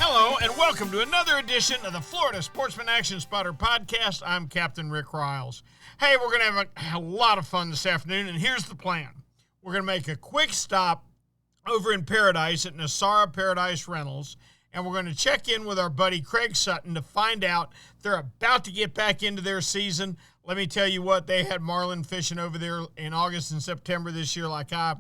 Hello, and welcome to another edition of the Florida Sportsman Action Spotter Podcast. I'm Captain Rick Riles. Hey, we're going to have a lot of fun this afternoon, and here's the plan. We're going to make a quick stop over in Paradise at Nosara Paradise Rentals, and we're going to check in with our buddy Craig Sutton to find out if they're about to get back into their season. Let me tell you what, they had marlin fishing over there in August and September this year like I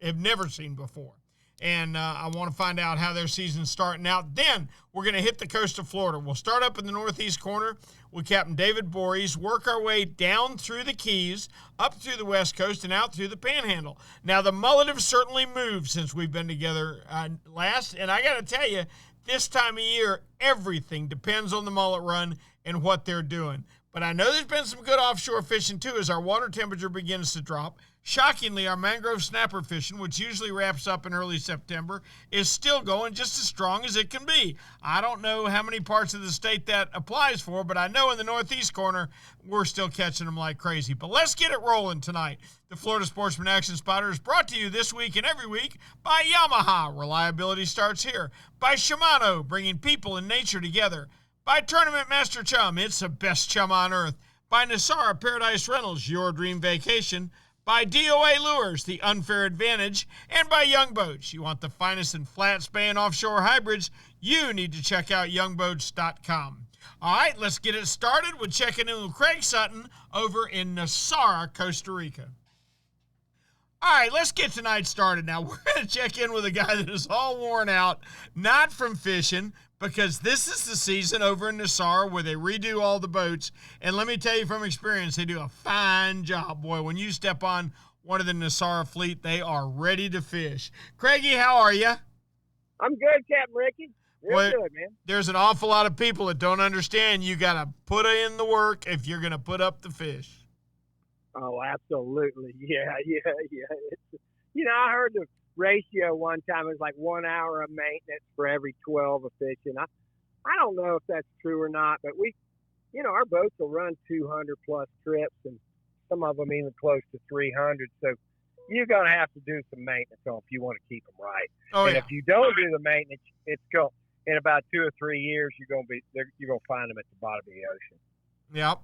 have never seen before. And I want to find out how their season's starting out. Then we're going to hit the coast of Florida. We'll start up in the northeast corner with Captain David Voorhees, work our way down through the Keys, up through the west coast, and out through the Panhandle. Now, the Mullet have certainly moved since we've been together last, and I got to tell you, this time of year, everything depends on the Mullet run and what they're doing. But I know there's been some good offshore fishing, too, as our water temperature begins to drop. Shockingly, our mangrove snapper fishing, which usually wraps up in early September, is still going just as strong as it can be. I don't know how many parts of the state that applies for, but I know in the northeast corner, we're still catching them like crazy. But let's get it rolling tonight. The Florida Sportsman Action Spotter is brought to you this week and every week by Yamaha. Reliability starts here. By Shimano, bringing people and nature together. By Tournament Master Chum, it's the best chum on earth. By Nosara Paradise Rentals, your dream vacation. By D.O.A. Lures, the unfair advantage. And by Young Boats. You want the finest in flat span offshore hybrids? You need to check out youngboats.com. All right, let's get it started with checking in with Craig Sutton over in Nosara, Costa Rica. All right, let's get tonight started now. We're going to check in with a guy that is all worn out, not from fishing, because this is the season over in Nosara where they redo all the boats. And let me tell you from experience, they do a fine job. Boy, when you step on one of the Nosara fleet, they are ready to fish. Craigie, how are you? I'm good, Captain Ricky. Real good, man. There's an awful lot of people that don't understand you got to put in the work if you're going to put up the fish. Oh, absolutely. Yeah. I heard the ratio one time. It was like 1 hour of maintenance for every 12 of fishing. I don't know if that's true or not, but our boats will run 200 plus trips and some of them even close to 300. So you're going to have to do some maintenance on if you want to keep them right. And if you don't do the maintenance, it's going in about 2 or 3 years, you're going to find them at the bottom of the ocean. Yep.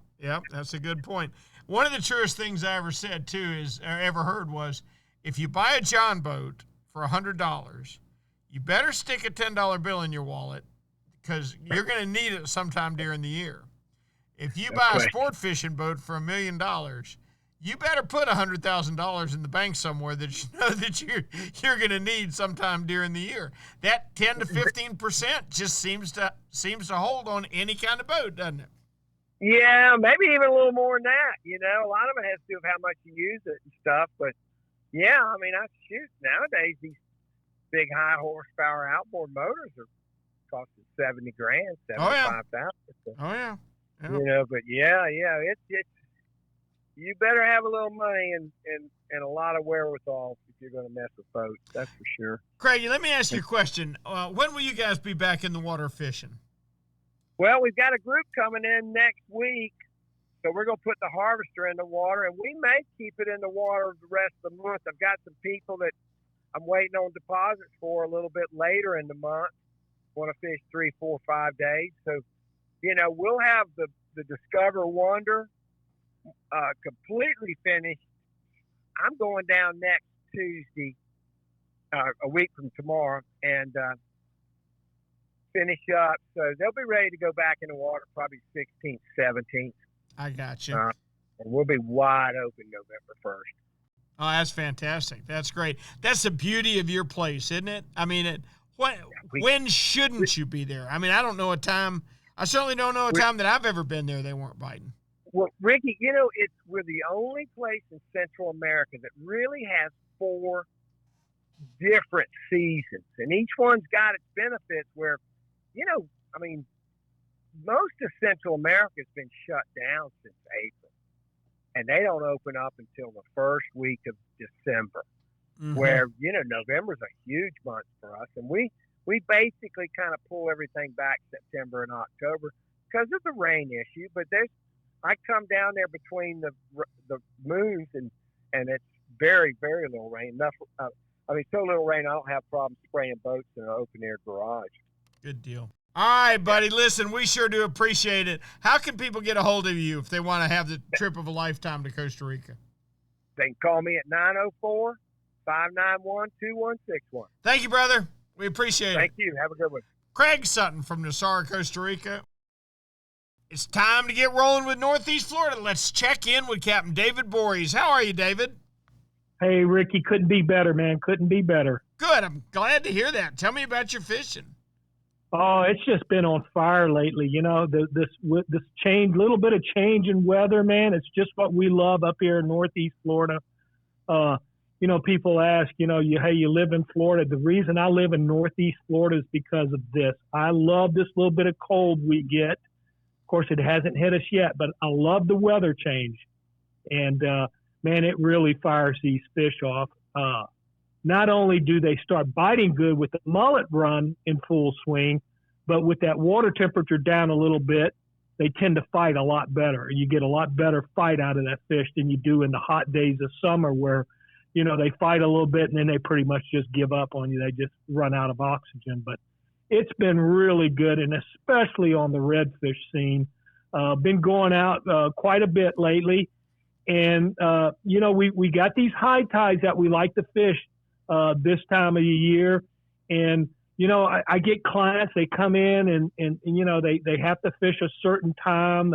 That's a good point. One of the truest things I ever said too ever heard was, if you buy a John boat for $100, you better stick a $10 bill in your wallet because you're going to need it sometime during the year. If you buy a sport fishing boat for $1 million, you better put $100,000 in the bank somewhere that you know that you're going to need sometime during the year. That 10 to 15% just seems to hold on any kind of boat, doesn't it? Yeah, maybe even a little more than that. A lot of it has to do with how much you use it and stuff. But yeah, nowadays these big high horsepower outboard motors are costing $70,000, $75,000. Oh yeah. But it's you better have a little money and a lot of wherewithal if you're going to mess with boats. That's for sure. Craigie, let me ask you a question. When will you guys be back in the water fishing? Well, we've got a group coming in next week, so we're going to put the harvester in the water, and we may keep it in the water the rest of the month. I've got some people that I'm waiting on deposits for a little bit later in the month. Want to fish 3, 4, 5 days. So, we'll have the Discover Wonder completely finished. I'm going down next Tuesday, a week from tomorrow, and finish up. So they'll be ready to go back in the water probably 16th, 17th. I got you. And we'll be wide open November 1st. Oh, that's fantastic. That's great. That's the beauty of your place, isn't it? I mean, when shouldn't you be there? I mean, I don't know a time. I certainly don't know a time that I've ever been there they weren't biting. Well, Ricky, we're the only place in Central America that really has 4 different seasons, and each one's got its benefits where, most of Central America has been shut down since April, and they don't open up until the first week of December, where, November's a huge month for us, and we basically kind of pull everything back September and October because of the rain issue. But I come down there between the moons, and it's very, very little rain. Enough. So little rain, I don't have problems spraying boats in an open air garage. Good deal. All right, buddy. Listen, we sure do appreciate it. How can people get a hold of you if they want to have the trip of a lifetime to Costa Rica? They can call me at 904-591-2161. Thank you, brother. We appreciate it. Thank you. Have a good one. Craig Sutton from Nosara, Costa Rica. It's time to get rolling with Northeast Florida. Let's check in with Captain David Voorhees. How are you, David? Hey, Ricky, couldn't be better, man. Couldn't be better. Good. I'm glad to hear that. Tell me about your fishing. Oh, it's just been on fire lately. This little bit of change in weather, man. It's just what we love up here in Northeast Florida. People ask, hey, you live in Florida. The reason I live in Northeast Florida is because of this. I love this little bit of cold we get. Of course, it hasn't hit us yet, but I love the weather change. And, man, it really fires these fish off. Not only do they start biting good with the mullet run in full swing, but with that water temperature down a little bit, they tend to fight a lot better. You get a lot better fight out of that fish than you do in the hot days of summer where, they fight a little bit and then they pretty much just give up on you. They just run out of oxygen. But it's been really good, and especially on the redfish scene. Been going out quite a bit lately. And, we got these high tides that we like to fish this time of the year. And, I get clients, they come in and they have to fish a certain time.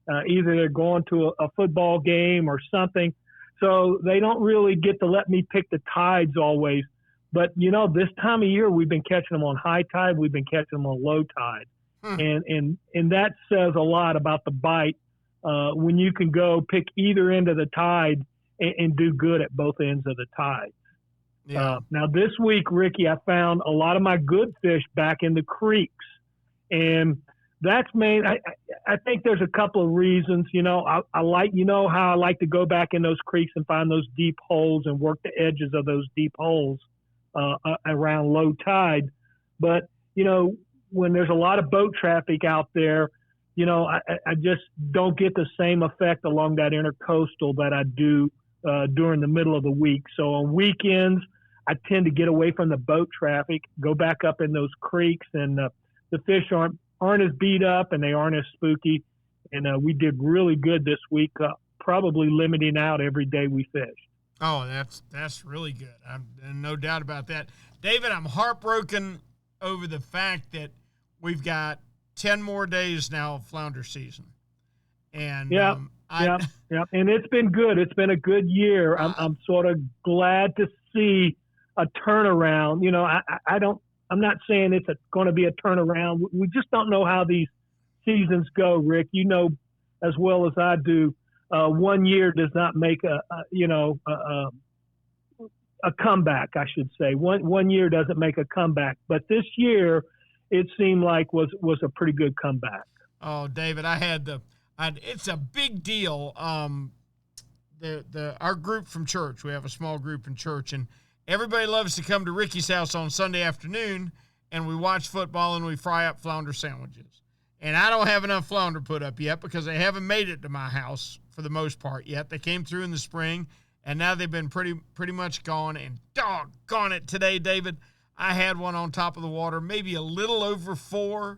Either they're going to a football game or something. So they don't really get to let me pick the tides always. But, this time of year, we've been catching them on high tide. We've been catching them on low tide. And that says a lot about the bite when you can go pick either end of the tide and do good at both ends of the tide. Yeah. Now, this week, Ricky, I found a lot of my good fish back in the creeks. And that's main. I think there's a couple of reasons. I like, how I like to go back in those creeks and find those deep holes and work the edges of those deep holes around low tide. But, when there's a lot of boat traffic out there, I just don't get the same effect along that intercoastal that I do during the middle of the week. So on weekends, I tend to get away from the boat traffic, go back up in those creeks, and the fish aren't as beat up and they aren't as spooky. And we did really good this week, probably limiting out every day we fished. Oh, that's really good. No doubt about that. David, I'm heartbroken over the fact that we've got 10 more days now of flounder season. And yeah. And it's been good. It's been a good year. I'm sort of glad to see a turnaround. I'm not saying it's going to be a turnaround. We just don't know how these seasons go, Rick. As well as I do, 1 year does not make a comeback, I should say. One year doesn't make a comeback. But this year, it seemed like was a pretty good comeback. Oh, David, it's a big deal. Our group from church, we have a small group in church, and everybody loves to come to Ricky's house on Sunday afternoon, and we watch football and we fry up flounder sandwiches. And I don't have enough flounder put up yet because they haven't made it to my house for the most part yet. They came through in the spring, and now they've been pretty much gone. And doggone it, today, David, I had one on top of the water, maybe a little over 4.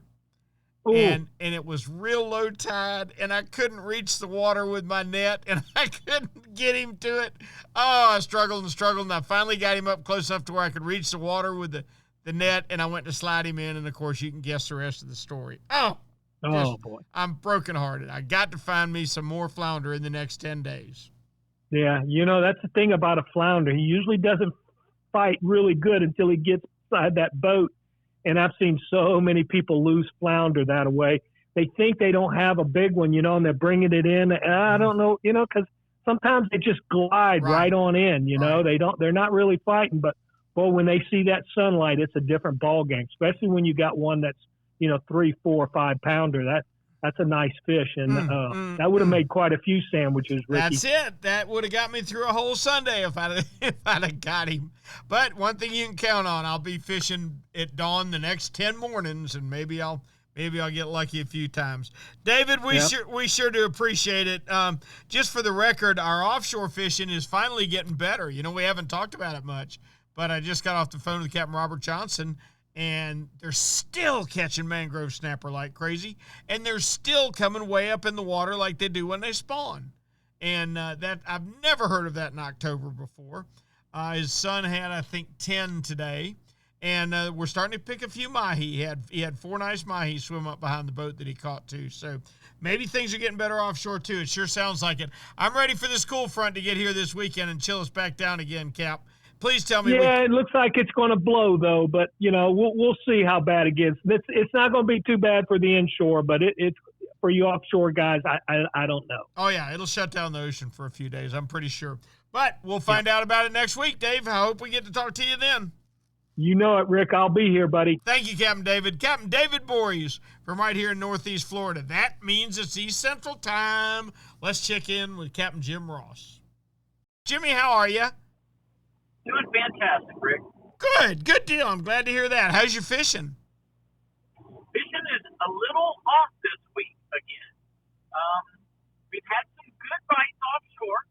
Ooh. And it was real low tide, and I couldn't reach the water with my net, and I couldn't get him to it. Oh, I struggled, and I finally got him up close enough to where I could reach the water with the net, and I went to slide him in, and, of course, you can guess the rest of the story. Oh, boy. I'm brokenhearted. I got to find me some more flounder in the next 10 days. Yeah, that's the thing about a flounder. He usually doesn't fight really good until he gets inside that boat. And I've seen so many people lose flounder that way. They think they don't have a big one, and they're bringing it in. I don't know, because sometimes they just glide right on in, Right. They're not really fighting. But, boy, when they see that sunlight, it's a different ball game, especially when you got one that's, 3, 4, 5 pounder. That's a nice fish. And that would have made quite a few sandwiches, Ricky. That's it. That would have got me through a whole Sunday if I'd have got him. But one thing you can count on, I'll be fishing at dawn the next 10 mornings, and maybe I'll Maybe I'll get lucky a few times. David, we sure do appreciate it. Just for the record, our offshore fishing is finally getting better. You know, we haven't talked about it much, but I just got off the phone with Captain Robert Johnson, and they're still catching mangrove snapper like crazy, and they're still coming way up in the water like they do when they spawn. And that I've never heard of that in October before. His son had, I think, 10 today. And we're starting to pick a few mahi. He had 4 nice mahi swim up behind the boat that he caught too. So maybe things are getting better offshore too. It sure sounds like it. I'm ready for this cool front to get here this weekend and chill us back down again, Cap. Please tell me. Yeah, it looks like it's going to blow though, but you know we'll see how bad it gets. It's not going to be too bad for the inshore, but it's for you offshore guys. I don't know. Oh yeah, it'll shut down the ocean for a few days. I'm pretty sure. But we'll find out about it next week, Dave. I hope we get to talk to you then. You know it, Rick. I'll be here, buddy. Thank you, Captain David. Captain David Voorhees from right here in Northeast Florida. That means it's East Central Time. Let's check in with Captain Jim Ross. Jimmy, how are you? Doing fantastic, Rick. Good deal. I'm glad to hear that. How's your fishing? Fishing is a little off this week again. We've had some good bites offshore.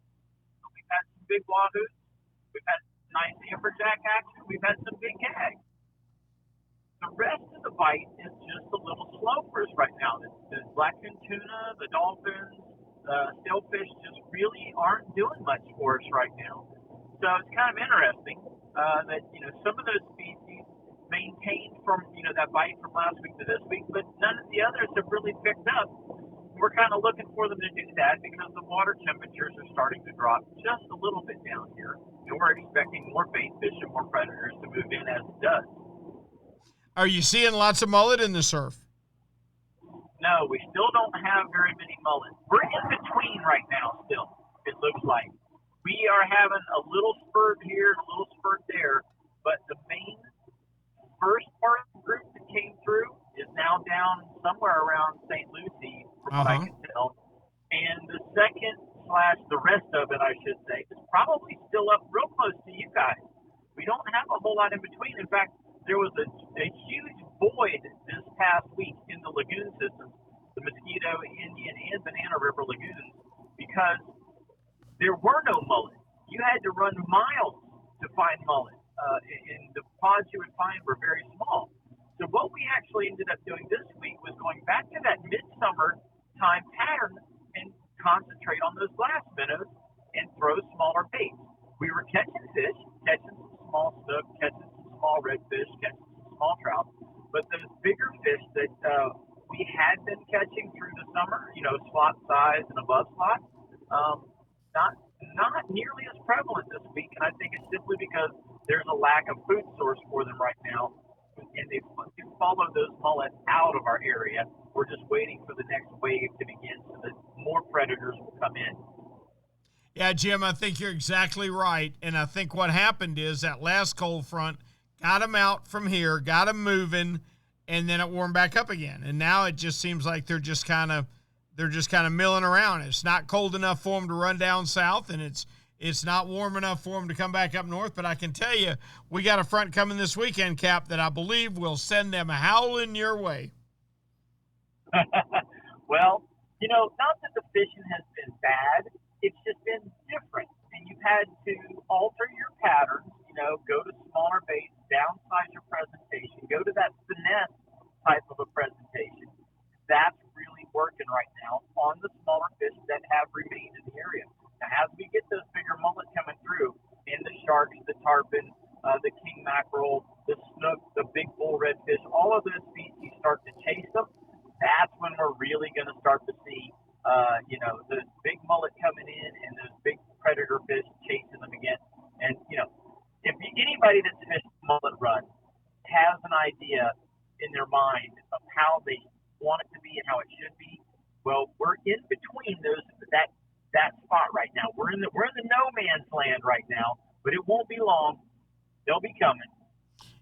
We've had some big wahoos. We've had nice amberjack action. We've had some big gags. The rest of the bite is just a little slow for us right now. The blackfin tuna, the dolphins, the sailfish just really aren't doing much for us right now. So it's kind of interesting that, you know, some of those species maintained from, you know, that bite from last week to this week, but none of the others have really picked up. We're kind of looking for them to do that because the water temperatures are starting to drop just a little bit down here. And we're expecting more bait fish and more predators to move in as it does. Are you seeing lots of mullet in the surf? No, we still don't have very many mullet. We're in between right now still, it looks like. We are having a little spurt here, a little spurt there, but the main first part of the group that came through is now down somewhere around St. Lucie, from what I can tell. And the second / the rest of it, I should say, is probably still up real close to you guys. We don't have a whole lot in between. In fact, there was a huge void this past week in the lagoon systems, the Mosquito, Indian, and Banana River lagoons, because there were no mullet. You had to run miles to find mullet, and the pods you would find were very small. So what we actually ended up doing this week was going back to that midsummer time pattern and concentrate on those glass minnows and throw smaller baits. We were catching fish, catching some small snook, catching some small redfish, catching some small trout, but those bigger fish that we had been catching through the summer, you know, slot size and above slot, not nearly as prevalent this week, and I think it's simply because there's a lack of food source for them right now, and they follow those mullet out of our area. We're just waiting for the next wave to begin so that more predators will come in. Yeah, Jim, I think you're exactly right, and I think what happened is that last cold front got them out from here, got them moving, and then it warmed back up again, and now it just seems like they're just kind of milling around. It's not cold enough for them to run down south, and it's not warm enough for them to come back up north. But I can tell you, we got a front coming this weekend, Cap, that I believe will send them howling your way. Well, you know, not that the fishing has been bad. It's just been different, and you've had to alter your patterns, you know, go to smaller baits, downsize your presentation, go to that finesse type of a presentation. That's really working right now on the smaller fish that have remained in the area. Now, as we get those bigger mullet coming through, and the sharks, the tarpon, the king mackerel, the snook, the big bull redfish, all of those species start to chase them, that's when we're really going to start to see, you know, those big mullet coming in and those big predator fish chasing them again. And, you know, if anybody that's fished mullet run has an idea in their mind of how they want it to be and how it should be, well, we're in between that spot right now. We're in the no man's land right now, but it won't be long. They'll be coming.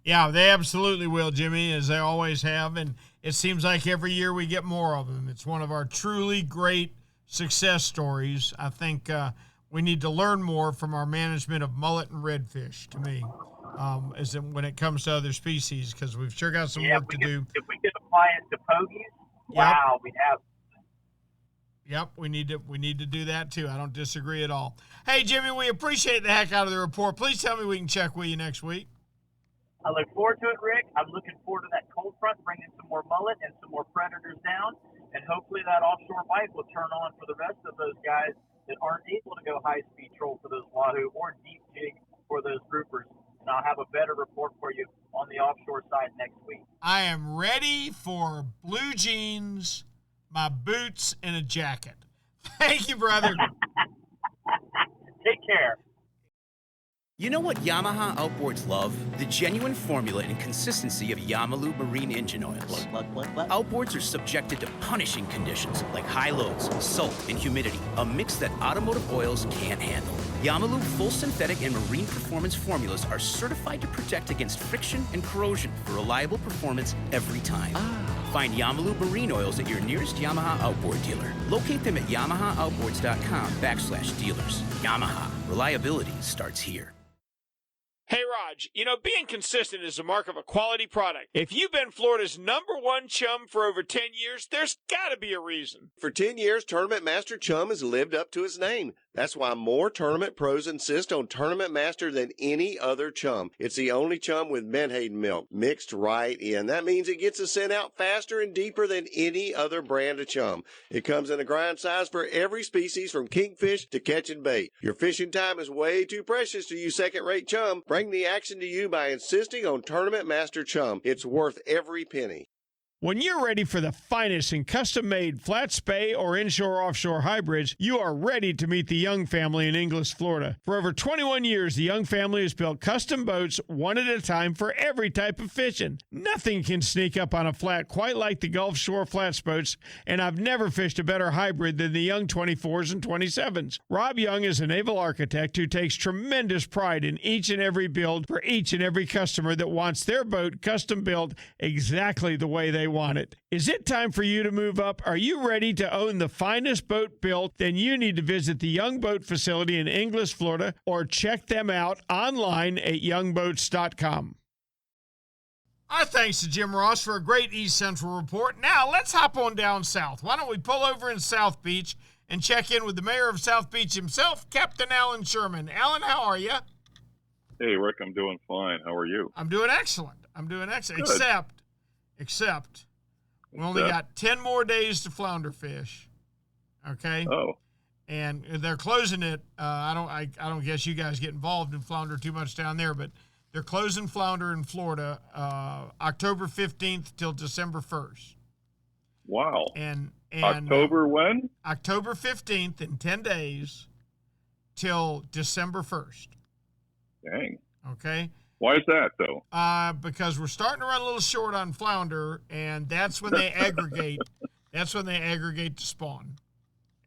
Yeah, they absolutely will, Jimmy, as they always have, and it seems like every year we get more of them. It's one of our truly great success stories. I think we need to learn more from our management of mullet and redfish, to me, when it comes to other species, because we've sure got some work to do. If we get apply it to pogies, wow, we'd have. Yep, we need to do that too. I don't disagree at all. Hey, Jimmy, we appreciate the heck out of the report. Please tell me we can check with you next week. I look forward to it, Rick. I'm looking forward to that cold front, bringing some more mullet and some more predators down, and hopefully that offshore bite will turn on for the rest of those guys that aren't able to go high-speed troll for those wahoo or deep jig for those groupers. And I'll have a better report for you on the offshore side next week. I am ready for blue jeans, my boots, and a jacket. Thank you, brother. Take care. You know what Yamaha Outboards love? The genuine formula and consistency of Yamalu marine engine oils. Outboards are subjected to punishing conditions like high loads, salt, and humidity, a mix that automotive oils can't handle. Yamalu full synthetic and marine performance formulas are certified to protect against friction and corrosion for reliable performance every time. Find Yamalu marine oils at your nearest Yamaha Outboard dealer. Locate them at yamahaoutboards.com/dealers. Yamaha, reliability starts here. Hey, Raj, being consistent is a mark of a quality product. If you've been Florida's #1 chum for over 10 years, there's got to be a reason. For 10 years, Tournament Master Chum has lived up to his name. That's why more tournament pros insist on Tournament Master than any other chum. It's the only chum with Menhaden milk mixed right in. That means it gets the scent out faster and deeper than any other brand of chum. It comes in a grind size for every species from kingfish to catching bait. Your fishing time is way too precious to use second-rate chum. Bring the action to you by insisting on Tournament Master Chum. It's worth every penny. When you're ready for the finest in custom-made flat spay or inshore-offshore hybrids, you are ready to meet the Young family in Inglis, Florida. For over 21 years, the Young family has built custom boats one at a time for every type of fishing. Nothing can sneak up on a flat quite like the Gulf Shore flats boats, and I've never fished a better hybrid than the Young 24s and 27s. Rob Young is a naval architect who takes tremendous pride in each and every build for each and every customer that wants their boat custom built exactly the way they want it. Is it time for you to move up? Are you ready to own the finest boat built? Then you need to visit the Young Boat Facility in Inglis, Florida, or check them out online at youngboats.com. Our thanks to Jim Ross for a great East Central report. Now let's hop on down south. Why don't we pull over in South Beach and check in with the mayor of South Beach himself, Captain Alan Sherman. Alan, how are you? Hey, Rick, I'm doing fine. How are you? I'm doing excellent. Good. Except we only got 10 more days to flounder fish. Okay? Oh. And they're closing it. I don't guess you guys get involved in flounder too much down there, but they're closing flounder in Florida October 15th till December 1st. Wow. And October when? October 15th in 10 days till December 1st. Dang. Okay? Why is that, though? Because we're starting to run a little short on flounder, and that's when they aggregate. That's when they aggregate to spawn.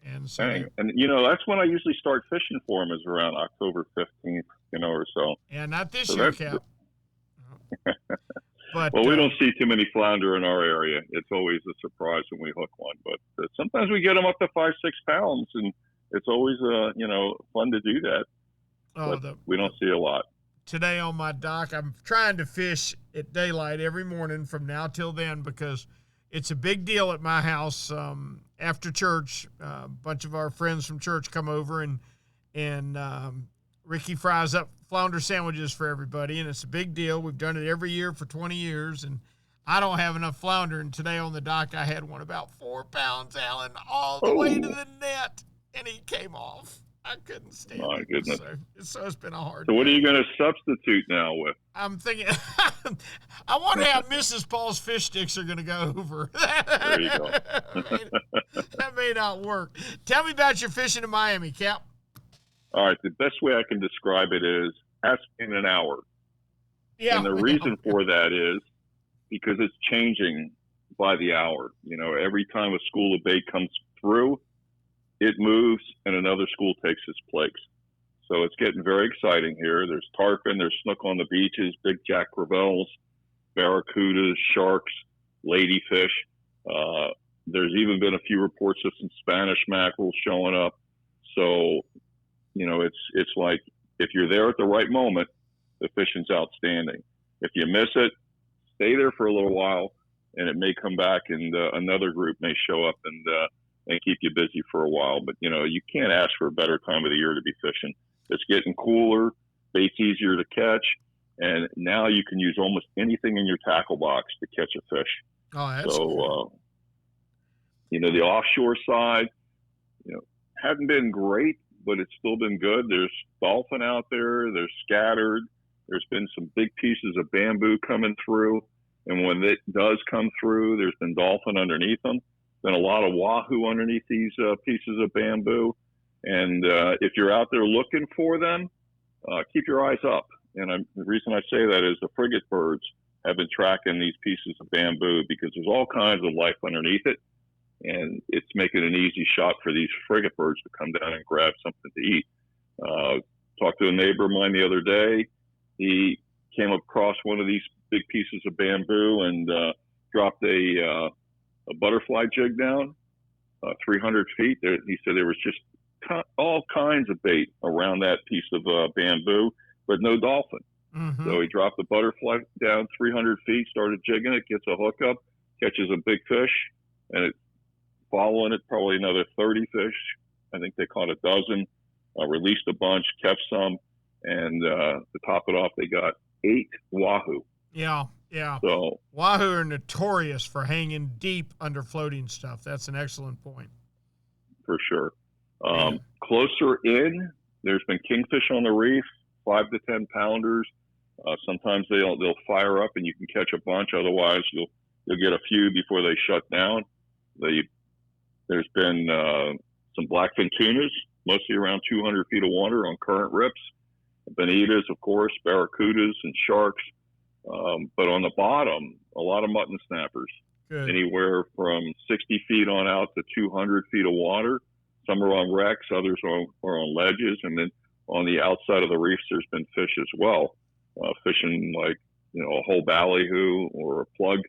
And so, Dang. And that's when I usually start fishing for them, is around October 15th, or so. Yeah, not this year, Cap. But well, we don't see too many flounder in our area. It's always a surprise when we hook one, but sometimes we get them up to 5-6 pounds, and it's always fun to do that. We don't see a lot. Today on my dock, I'm trying to fish at daylight every morning from now till then because it's a big deal at my house. After church, a bunch of our friends from church come over and Ricky fries up flounder sandwiches for everybody, and it's a big deal. We've done it every year for 20 years, and I don't have enough flounder, and today on the dock I had one about 4 pounds, Alan, all the way to the net, and he came off. I couldn't stand it. My goodness. So it's been a hard So what are day. you going to substitute now with? I'm thinking, I wonder how Mrs. Paul's fish sticks are going to go over. There you go. That may not work. Tell me about your fishing in Miami, Cap. All right. The best way I can describe it is asking an hour. Yeah. And the reason for that is because it's changing by the hour. Every time a school of bait comes through, it moves and another school takes its place. So it's getting very exciting here. There's tarpon, there's snook on the beaches, big jack crevalles, barracudas, sharks, ladyfish. There's even been a few reports of some Spanish mackerel showing up. So, it's like if you're there at the right moment, the fishing's outstanding. If you miss it, stay there for a little while, and it may come back, and another group may show up and keep you busy for a while. But, you can't ask for a better time of the year to be fishing. It's getting cooler, bait's easier to catch, and now you can use almost anything in your tackle box to catch a fish. Oh, that's so, the offshore side, haven't been great, but it's still been good. There's dolphin out there. They're scattered. There's been some big pieces of bamboo coming through. And when it does come through, there's been dolphin underneath them. Been a lot of wahoo underneath these pieces of bamboo. And if you're out there looking for them, keep your eyes up. And the reason I say that is the frigate birds have been tracking these pieces of bamboo because there's all kinds of life underneath it. And it's making an easy shot for these frigate birds to come down and grab something to eat. Talked to a neighbor of mine the other day. He came across one of these big pieces of bamboo and dropped a butterfly jig down 300 feet. He said there was just all kinds of bait around that piece of bamboo, but no dolphin. Mm-hmm. So he dropped the butterfly down 300 feet, started jigging it, gets a hookup, catches a big fish, and it following it, probably another 30 fish. I think they caught a dozen, released a bunch, kept some, and to top it off, they got 8 wahoo. Yeah. So wahoo are notorious for hanging deep under floating stuff. That's an excellent point. For sure. Closer in, there's been kingfish on the reef, 5 to 10 pounders. Sometimes they'll fire up and you can catch a bunch. Otherwise, you'll get a few before they shut down. There's been some blackfin tunas, mostly around 200 feet of water on current rips. Bonitas, of course, barracudas and sharks. But on the bottom, a lot of mutton snappers. Good. Anywhere from 60 feet on out to 200 feet of water. Some are on wrecks, others are on ledges. And then on the outside of the reefs, there's been fish as well. Fishing like, a whole ballyhoo or a plug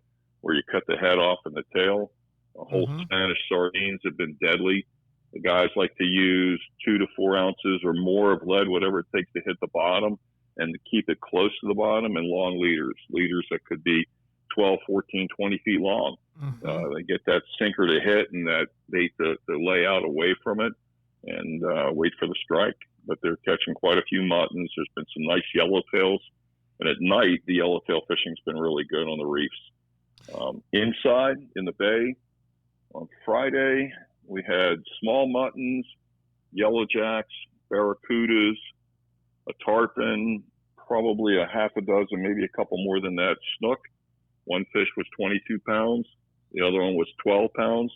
where you cut the head off and the tail. Whole Spanish sardines have been deadly. The guys like to use 2 to 4 ounces or more of lead, whatever it takes to hit the bottom, and to keep it close to the bottom, and long leaders that could be 12, 14, 20 feet long. They get that sinker to hit and that bait to lay out away from it and wait for the strike. But they're catching quite a few muttons. There's been some nice yellowtails. And at night, the yellowtail fishing's been really good on the reefs. Inside in the bay, on Friday, we had small muttons, yellowjacks, barracudas, a tarpon, probably a half a dozen, maybe a couple more than that, snook. One fish was 22 pounds. The other one was 12 pounds.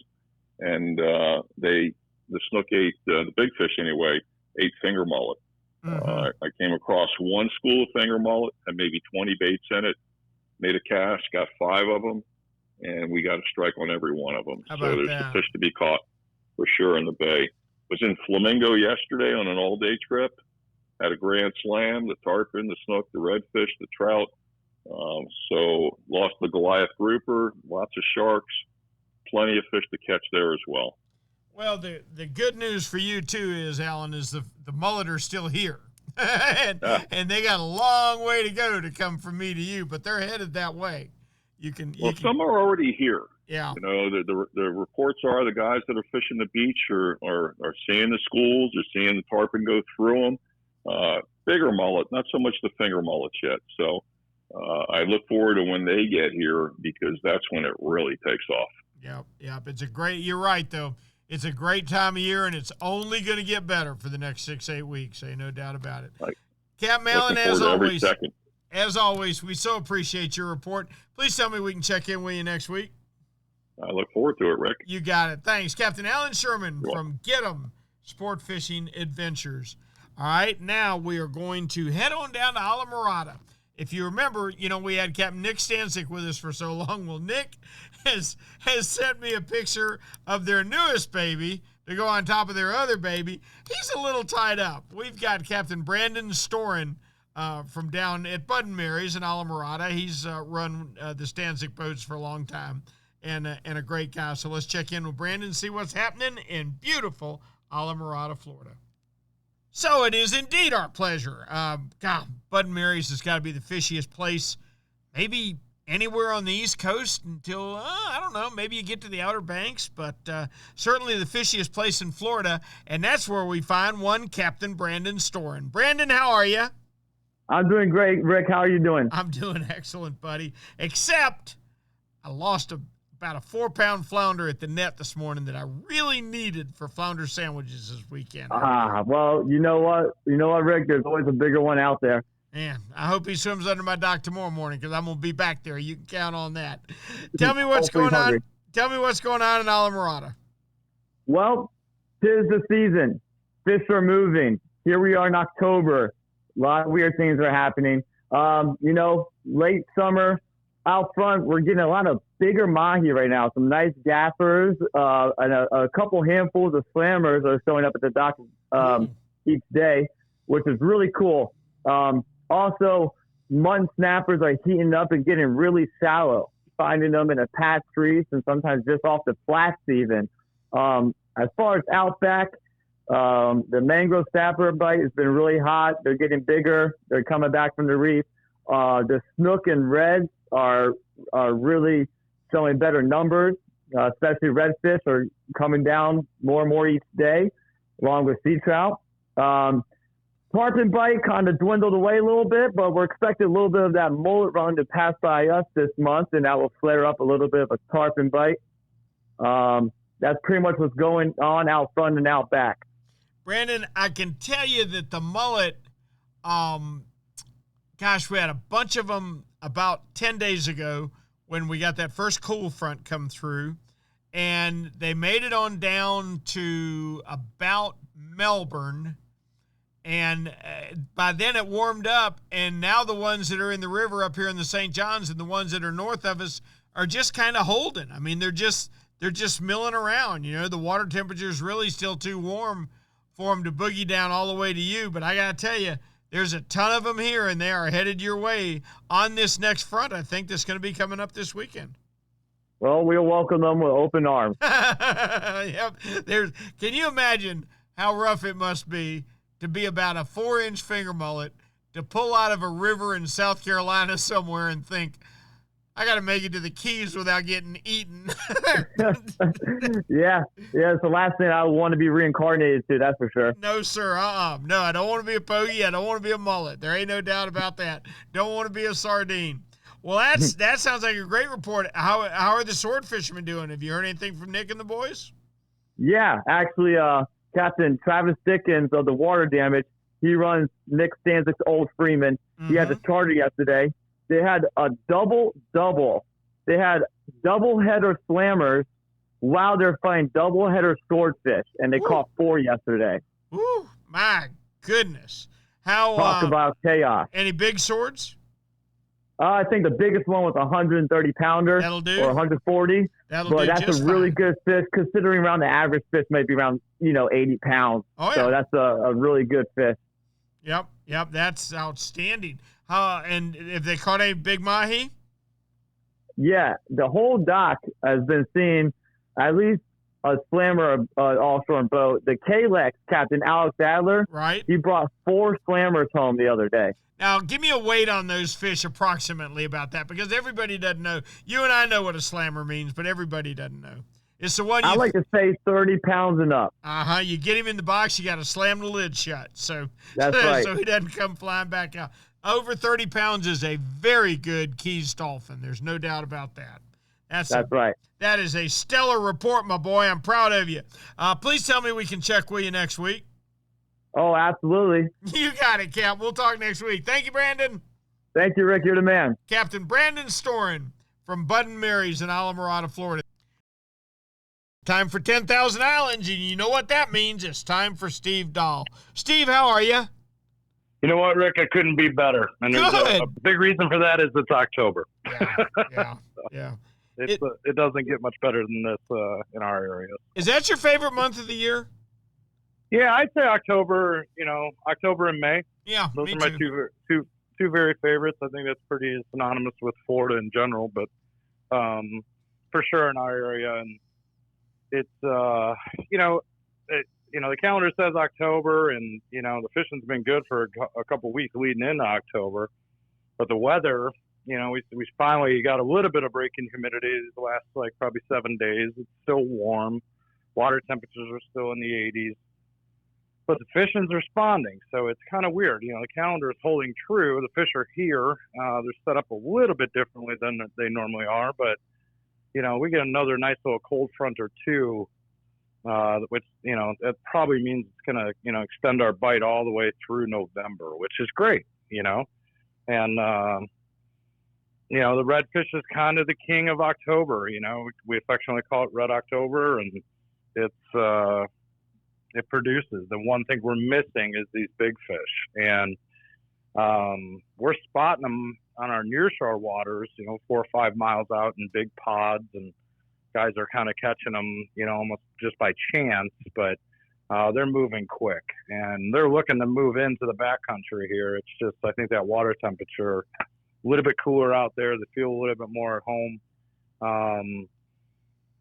And the snook ate, the big fish anyway, ate finger mullet. I came across one school of finger mullet, had maybe 20 baits in it, made a cast, got 5 of them, and we got a strike on every one of them. So there's the fish to be caught for sure in the bay. Was in Flamingo yesterday on an all-day trip. Had a grand slam, the tarpon, the snook, the redfish, the trout. So lost the Goliath grouper, lots of sharks, plenty of fish to catch there as well. Well, the good news for you, too, is, Alan, is the mullet are still here. and they got a long way to go to come from me to you, but they're headed that way. Some are already here. Yeah. The reports are the guys that are fishing the beach are seeing the schools, are seeing the tarpon go through them. Bigger mullet, not so much the finger mullets yet. So I look forward to when they get here because that's when it really takes off. Yep. You're right, though. It's a great time of year, and it's only going to get better for the next 6-8 weeks. Ain't no doubt about it. Right. Captain Allen, as always, we so appreciate your report. Please tell me we can check in with you next week. I look forward to it, Rick. You got it. Thanks. Captain Alan Sherman from Get 'em Sport Fishing Adventures. All right, now we are going to head on down to Alamorada. If you remember, we had Captain Nick Stanczyk with us for so long. Well, Nick has sent me a picture of their newest baby to go on top of their other baby. He's a little tied up. We've got Captain Brandon Storin from down at Bud & Mary's in Alamorada. He's run the Stanczyk boats for a long time and a great guy. So let's check in with Brandon and see what's happening in beautiful Alamorada, Florida. So it is indeed our pleasure. Bud & Mary's has got to be the fishiest place maybe anywhere on the East Coast until, I don't know, maybe you get to the Outer Banks, but certainly the fishiest place in Florida, and that's where we find one Captain Brandon Storen. Brandon, how are you? I'm doing great, Rick. How are you doing? I'm doing excellent, buddy, except I lost about a 4-pound flounder at the net this morning that I really needed for flounder sandwiches this weekend. Well, you know what, Rick? There's always a bigger one out there. Man, I hope he swims under my dock tomorrow morning because I'm gonna be back there. You can count on that. Tell me what's going on. Tell me what's going on in Islamorada. Well, 'tis the season. Fish are moving. Here we are in October. A lot of weird things are happening. Late summer out front, we're getting a lot of bigger mahi right now. Some nice gaffers, and a couple handfuls of slammers are showing up at the dock each day, which is really cool. Also, mutton snappers are heating up and getting really shallow, finding them in a patch crease and sometimes just off the flats even. As far as outback, the mangrove snapper bite has been really hot. They're getting bigger. They're coming back from the reef. The snook and reds are really showing better numbers, especially redfish are coming down more and more each day, along with sea trout. Tarpon bite kind of dwindled away a little bit, but we're expecting a little bit of that mullet run to pass by us this month, and that will flare up a little bit of a tarpon bite. That's pretty much what's going on out front and out back. Brandon, I can tell you that the mullet, we had a bunch of them about 10 days ago when we got that first cool front come through, and they made it on down to about Melbourne. And by then it warmed up, and now the ones that are in the river up here in the St. Johns and the ones that are north of us are just kind of holding. I mean, they're just milling around. The water temperature is really still too warm for them to boogie down all the way to you. But I got to tell you, there's a ton of them here, and they are headed your way on this next front, I think, that's going to be coming up this weekend. Well, we'll welcome them with open arms. Yep. Can you imagine how rough it must be to be about a 4-inch finger mullet, to pull out of a river in South Carolina somewhere and think, I got to make it to the Keys without getting eaten. Yeah, it's the last thing I want to be reincarnated to, that's for sure. No, sir, No, I don't want to be a pogey. I don't want to be a mullet. There ain't no doubt about that. Don't want to be a sardine. Well, that sounds like a great report. How are the sword fishermen doing? Have you heard anything from Nick and the boys? Yeah, actually, Captain Travis Dickens of the Water Damage, he runs Nick Stanzik's Old Freeman. Mm-hmm. He had the charter yesterday. They had a double. They had double header slammers while they're fighting double header swordfish, and they caught 4 yesterday. Ooh, my goodness. Talk about chaos. Any big swords? I think the biggest one was a 130-pounder. That'll do. Or 140. That'll do. But that's a really good fish, considering around the average fish might be around 80 pounds. Oh, yeah. So that's a really good fish. Yep, that's outstanding. And if they caught a big mahi? Yeah, the whole dock has been seeing at least a slammer offshore boat. The Kalex Captain Alex Adler, right? He brought 4 slammers home the other day. Now, give me a weight on those fish approximately about that, because everybody doesn't know. You and I know what a slammer means, but everybody doesn't know. It's the one I like to say 30 pounds and up. You get him in the box, you got to slam the lid shut. So that's right. So he doesn't come flying back out. Over 30 pounds is a very good Keys dolphin. There's no doubt about that. That's right. That is a stellar report, my boy. I'm proud of you. Please tell me we can check with you next week. Oh, absolutely. You got it, Cap. We'll talk next week. Thank you, Brandon. Thank you, Rick. You're the man. Captain Brandon Storen from Bud & Mary's in Islamorada, Florida. Time for 10,000 Islands, and you know what that means. It's time for Steve Dahl. Steve, how are you? You know what, Rick? I couldn't be better. And there's a big reason for that is it's October. Yeah. It doesn't get much better than this in our area. Is that your favorite month of the year? Yeah, I'd say October. October and May. Yeah, those are my two very favorites. I think that's pretty synonymous with Florida in general, but for sure in our area. And it's the calendar says October, and the fishing's been good for a couple weeks leading into October, but the weather we finally got a little bit of break in humidity the last probably 7 days. It's still warm. Water temperatures are still in the 80s. But the fishing's responding, so it's kind of weird. The calendar is holding true. The fish are here. They're set up a little bit differently than they normally are, but we get another nice little cold front or two, which that probably means it's gonna extend our bite all the way through November, which is great. And the redfish is kind of the king of October. We affectionately call it Red October, and it produces. The one thing we're missing is these big fish, and we're spotting them on our nearshore waters, 4 or 5 miles out in big pods, and guys are kind of catching them, almost just by chance, but they're moving quick, and they're looking to move into the backcountry here. It's just, I think that water temperature, a little bit cooler out there. They feel a little bit more at home.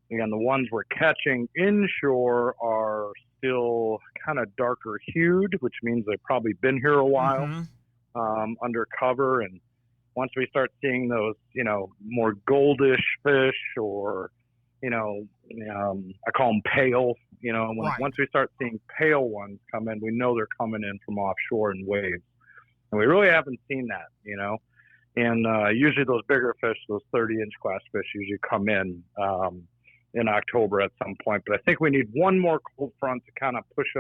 Again, the ones we're catching inshore are still kind of darker hued, which means they've probably been here a while, under cover. And once we start seeing those, more goldish fish, or, I call them pale, once we start seeing pale ones come in, we know they're coming in from offshore in waves. And we really haven't seen that, And usually those bigger fish, those 30-inch class fish, usually come in October at some point. But I think we need one more cold front to kind of push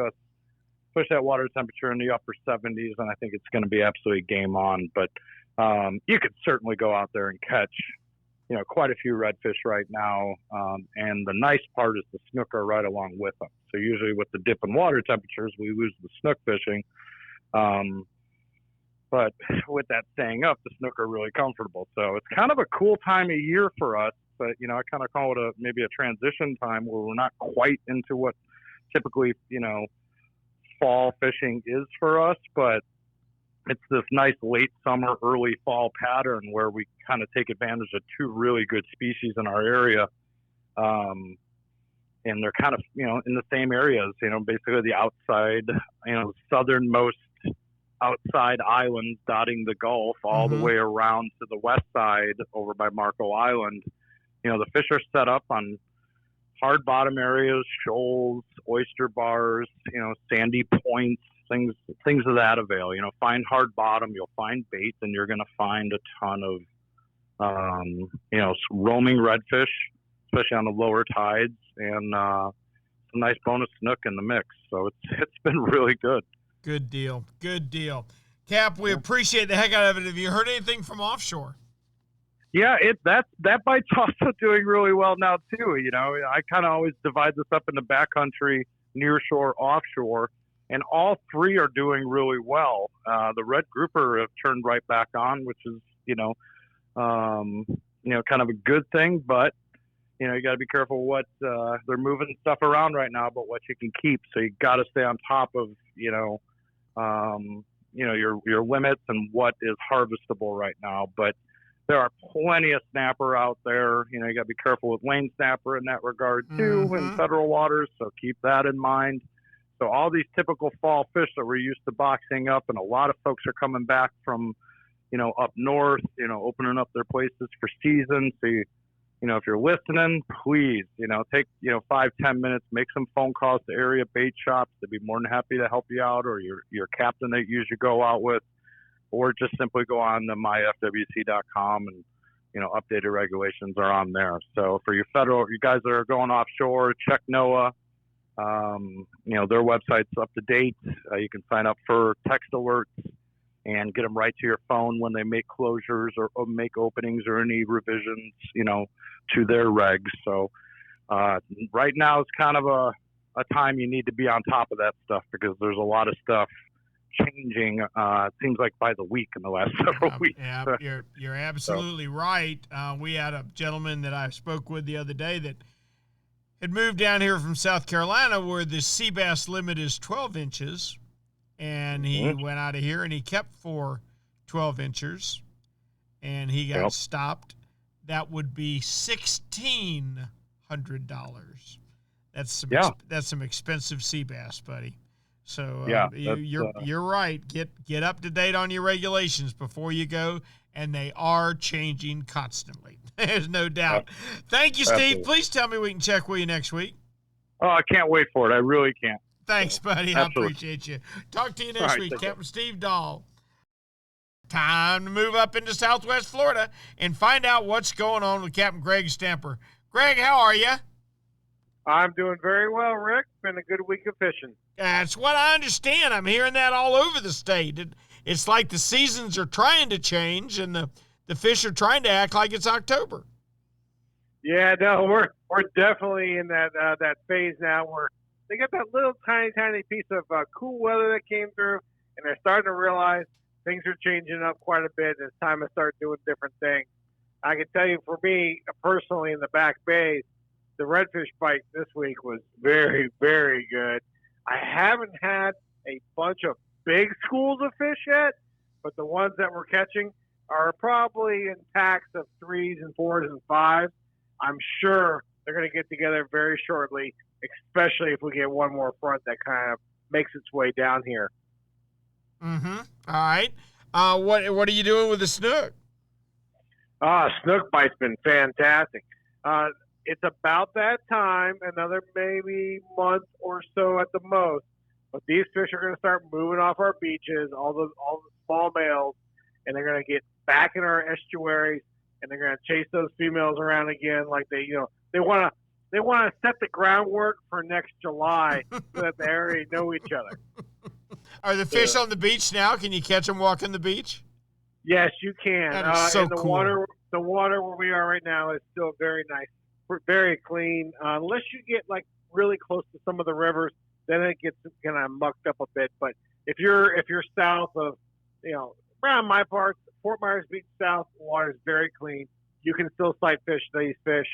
that water temperature in the upper 70s, and I think it's going to be absolutely game on. But you could certainly go out there and catch, quite a few redfish right now. And the nice part is the snook are right along with them. So usually with the dip in water temperatures, we lose the snook fishing. But with that staying up, the snook are really comfortable. So it's kind of a cool time of year for us. But, I kind of call it maybe a transition time where we're not quite into what typically, fall fishing is for us. But it's this nice late summer, early fall pattern where we kind of take advantage of two really good species in our area. And they're kind of, in the same areas, basically the outside, southernmost outside islands dotting the Gulf all the way around to the west side over by Marco Island. The fish are set up on hard bottom areas, shoals, oyster bars, sandy points, things of that avail. Find hard bottom, you'll find bait, and you're going to find a ton of, roaming redfish, especially on the lower tides, and some nice bonus snook in the mix. So it's been really good. Good deal. Cap, we appreciate the heck out of it. Have you heard anything from offshore? Yeah, that bite's also doing really well now too. I kind of always divide this up into backcountry, nearshore, offshore, and all three are doing really well. The red grouper have turned right back on, which is kind of a good thing. But you got to be careful what they're moving stuff around right now, but what you can keep. So you got to stay on top of your limits and what is harvestable right now. But there are plenty of snapper out there. You got to be careful with lane snapper in that regard too, in federal waters. So keep that in mind. So all these typical fall fish that we're used to boxing up, and a lot of folks are coming back from, up north, opening up their places for season. So, if you're listening, please, take, 5-10 minutes, make some phone calls to area bait shops. They'd be more than happy to help you out, or your captain that you usually go out with. Or just simply go on to myfwc.com, and, updated regulations are on there. So for you guys that are going offshore, check NOAA. Their website's up to date. You can sign up for text alerts and get them right to your phone when they make closures or make openings or any revisions, to their regs. So right now it's kind of a time you need to be on top of that stuff, because there's a lot of stuff changing. It seems like by the week in the last several weeks. Yeah, you're absolutely right. We had a gentleman that I spoke with the other day that had moved down here from South Carolina, where the sea bass limit is 12 inches, and he went out of here and he kept for 12 inches, and he got stopped. That would be $1,600. That's some expensive sea bass, buddy. So Yeah, you're right. Get up to date on your regulations before you go, and they are changing constantly. There's no doubt. Thank you, Steve. Absolutely. Please tell me we can check with you next week. Oh, I can't wait for it. I really can't. Thanks, buddy. Absolutely. I appreciate you. Talk to you next All right, week. take care. Captain Steve Dahl. Time to move up into Southwest Florida and find out what's going on with Captain Greg Stamper. Greg, how are you? I'm doing very well, Rick. Been a good week of fishing. That's what I understand. I'm hearing that all over the state. It's like the seasons are trying to change, and the fish are trying to act like it's October. Yeah, no, we're definitely in that phase now where they got that little tiny piece of cool weather that came through, and they're starting to realize things are changing up quite a bit. And it's time to start doing different things. I can tell you, for me personally, in the back bays, the redfish bite this week was very, very good. I haven't had a bunch of big schools of fish yet, but the ones that we're catching are probably in packs of 3s and 4s and 5s. I'm sure they're going to get together very shortly, especially if we get one more front that kind of makes its way down here. Mm-hmm. All right. What are you doing with the snook? Snook bite's been fantastic. It's about that time, another maybe month or so at the most. But these fish are going to start moving off our beaches, all the small males, and they're going to get back in our estuaries, and they're going to chase those females around again, like they want to set the groundwork for next July so that they already know each other. Are the fish on the beach now? Can you catch them walking the beach? Yes, you can. That is so and the cool. The water where we are right now is still very nice, very clean. Unless you get like really close to some of the rivers, then it gets kind of mucked up a bit. But if you're south of, around my parts, Fort Myers Beach south, the water is very clean. You can still sight fish these fish.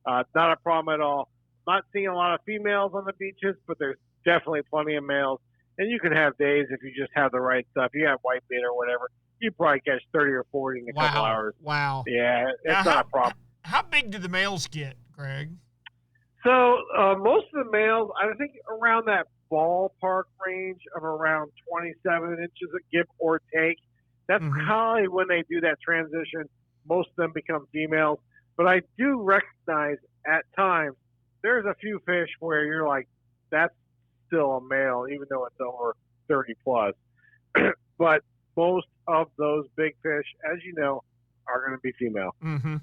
Not a problem at all. Not seeing a lot of females on the beaches, but there's definitely plenty of males. And you can have days if you just have the right stuff. You have whitebait or whatever. You probably catch 30 or 40 in a couple hours. Wow. Yeah, it's not a problem. How big do the males get, Greg? So most of the males, I think around that ballpark range of around 27 inches a give or take. That's probably when they do that transition. Most of them become females. But I do recognize at times there's a few fish where you're like, that's still a male, even though it's over 30 plus. But most of those big fish, as you know, are going to be female. Mm-hmm.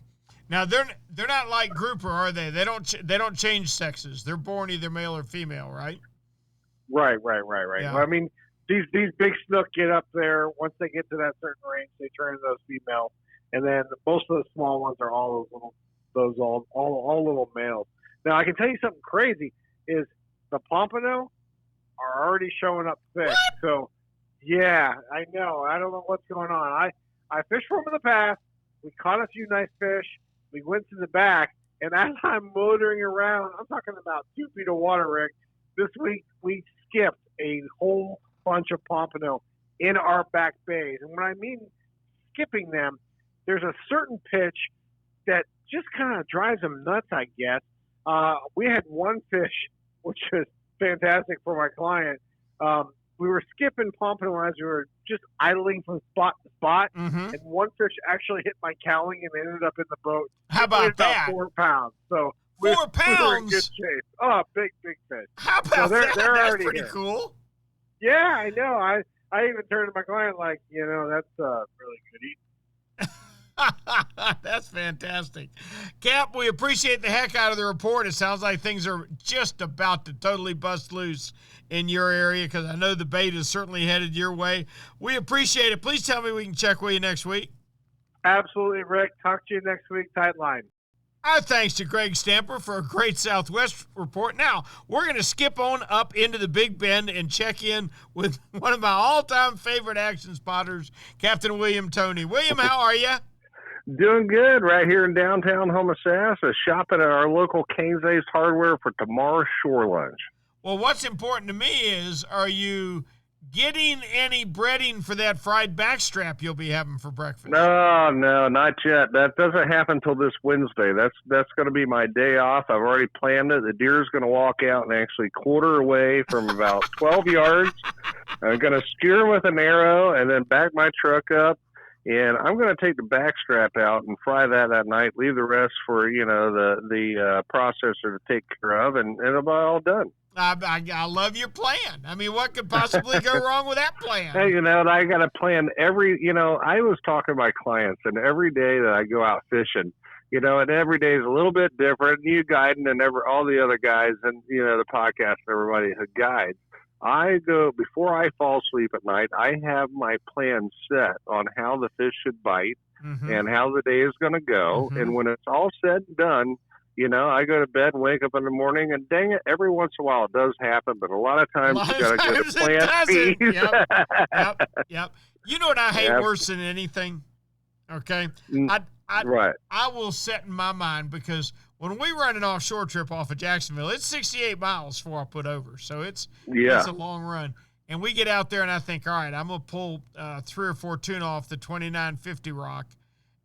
Now they're not like grouper, are they? They don't change sexes. They're born either male or female, right? Right. Yeah. Well, I mean, these big snook get up there. Once they get to that certain range, they turn into those females, and then most of the small ones are all little males. Now I can tell you something crazy is the pompano are already showing up thick. What? So yeah, I know. I don't know what's going on. I fished for them in the past. We caught a few nice fish. We went to the back, and as I'm motoring around, I'm talking about 2 feet of water, Rick. This week we skipped a whole bunch of pompano in our back bays. And when I mean skipping them, there's a certain pitch that just kind of drives them nuts, I guess. We had one fish, which was fantastic for my client. We were skipping pompano as we were just idling from spot to spot, and one fish actually hit my cowling and ended up in the boat. How about that? 4 pounds. So 4 pounds? We were in good shape. Oh, big fish. How about that? They're That's already pretty here. cool. Yeah, I know. I even turned to my client like, that's really good eating. That's fantastic. Cap, we appreciate the heck out of the report. It sounds like things are just about to totally bust loose in your area because I know the bait is certainly headed your way. We appreciate it. Please tell me we can check with you next week. Absolutely, Rick. Talk to you next week. Tight line. Our thanks to Greg Stamper for a great Southwest report. Now, we're going to skip on up into the Big Bend and check in with one of my all-time favorite action spotters, Captain William Toney. William, how are you? Doing good right here in downtown Homosassa, shopping at our local Cane's Ace Hardware for tomorrow's shore lunch. Well, what's important to me is, are you getting any breading for that fried backstrap you'll be having for breakfast? No, not yet. That doesn't happen till this Wednesday. That's going to be my day off. I've already planned it. The deer's going to walk out and actually quarter away from about 12 yards. I'm going to skewer him with an arrow and then back my truck up. And I'm going to take the backstrap out and fry that night. Leave the rest for the processor to take care of, and it'll be all done. I love your plan. I mean, what could possibly go wrong with that plan? Hey, I got to plan I was talking to my clients, and every day that I go out fishing, and every day is a little bit different. You guiding and all the other guys and, the podcast and everybody who guides. I go, before I fall asleep at night, I have my plan set on how the fish should bite and how the day is going to go. And when it's all said and done, I go to bed and wake up in the morning, and dang it, every once in a while it does happen, but a lot of times you got to go to plan B. Yep. You know what I hate worse than anything? Okay? I will set in my mind, because when we run an offshore trip off of Jacksonville, it's 68 miles before I put over. So it's a long run. And we get out there, and I think, all right, I'm going to pull 3 or 4 tuna off the 2950 rock,